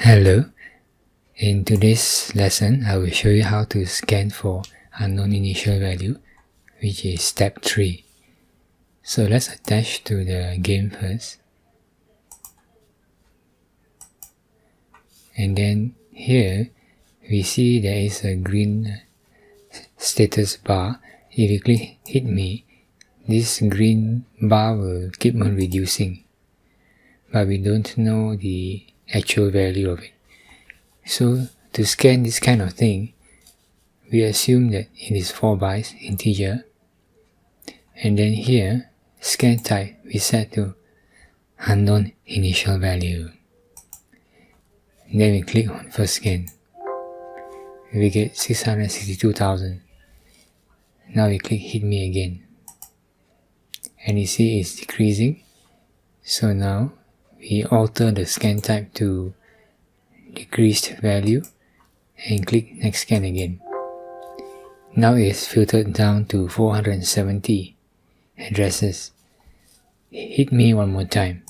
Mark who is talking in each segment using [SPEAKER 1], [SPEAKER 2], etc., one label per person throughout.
[SPEAKER 1] Hello, in today's lesson I will show you how to scan for unknown initial value, which is step 3. So let's attach to the game first, and then here we see there is a green status bar. If you click hit me, this green bar will keep on reducing, but we don't know the actual value of it. So to scan this kind of thing, we assume that it is 4 bytes integer, and then here scan type we set to unknown initial value. And then we click on first scan. We get 662,000. Now we click hit me again, and you see it's decreasing. So now we alter the scan type to decreased value and click next scan again. Now it's filtered down to 470 addresses. Hit me one more time,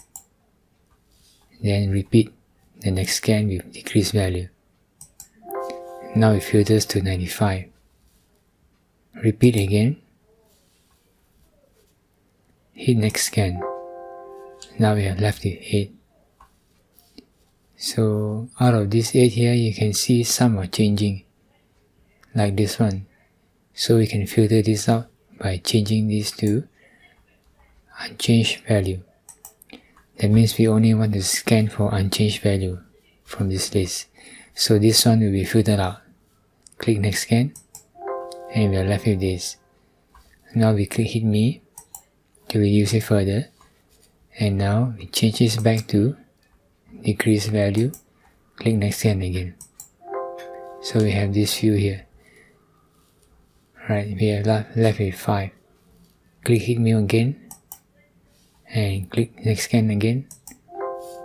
[SPEAKER 1] then repeat the next scan with decreased value. Now it filters to 95. Repeat again, hit next scan. Now we are left with 8. So out of this 8 here, you can see some are changing, like this one. So we can filter this out by changing this to unchanged value. That means we only want to scan for unchanged value from this list. So this one will be filtered out. Click next scan, and we are left with this. Now we click hit me to reduce it further, and now we change this back to decrease value. Click next scan again. So we have this view here. Right, we are left with 5. Click hit me again and click next scan again.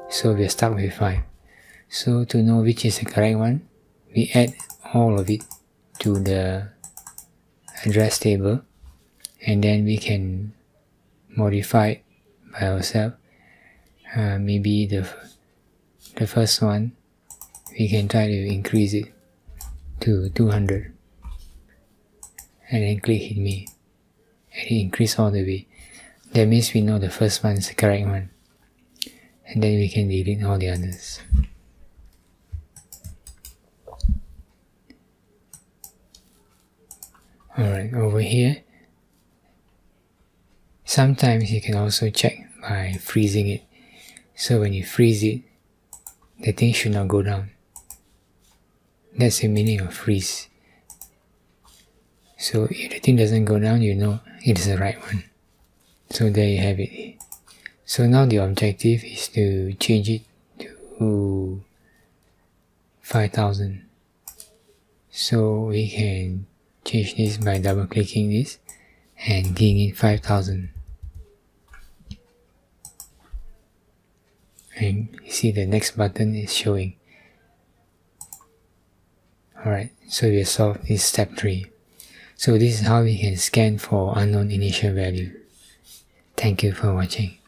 [SPEAKER 1] So we are stuck with 5. So to know which is the correct one, we add all of it to the address table, and then we can modify it by ourselves. Maybe the first one, we can try to increase it to 200, and then click hit me, and it increase all the way. That means we know the first one is the correct one, and then we can delete all the others. Alright, over here, sometimes you can also check by freezing it. So when you freeze it, the thing should not go down. That's the meaning of freeze. So if the thing doesn't go down, you know it is the right one. So there you have it. So now the objective is to change it to 5,000. So we can change this by double clicking this and keying in 5,000. And you see the next button is showing. Alright, so we have solved this step 3. So this is how we can scan for unknown initial value. Thank you for watching.